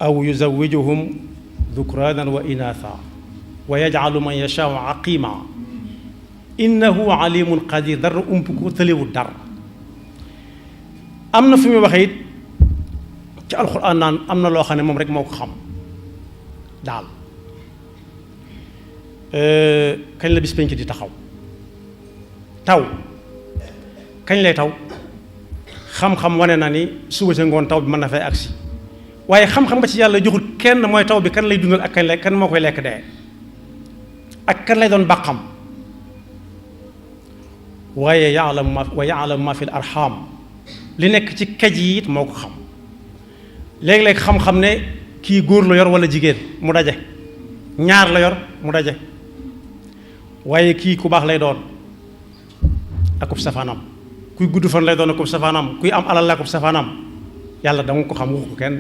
aw yuzawijuhum dhukranan wa inatha wa yajcalu man yashaau aqima innahu alimun qadir dara ump ko tëlewul dara. am na fu muy waxee it ci alxuraan naan am na loo xam ne moom rek moo ko xam daal kañ la bis penc di taxaw taw kañ lay taw xam-xam wane na ni suba sa ngoon taw bi mën na fay agsi waaye xam-xam nga ci yàlla joxul kenn mooy taw bi kan lay dundal ak kañ lay kan moo koy lekk dee ak kan lay doon bàqam waaye yaalamu ma fi l arham li nekk ci kaj yi it moo ko xam léeg-léeg xam-xam ne kii góor la yor walla jigéen mu daje ñaar la yor mu daje waaye kii ku baax lay doon akub safaanam kuy gudd fan lay doon akub safaanam kuy am alal la akub safaanam yàlla danga ko xam waxu ko kenn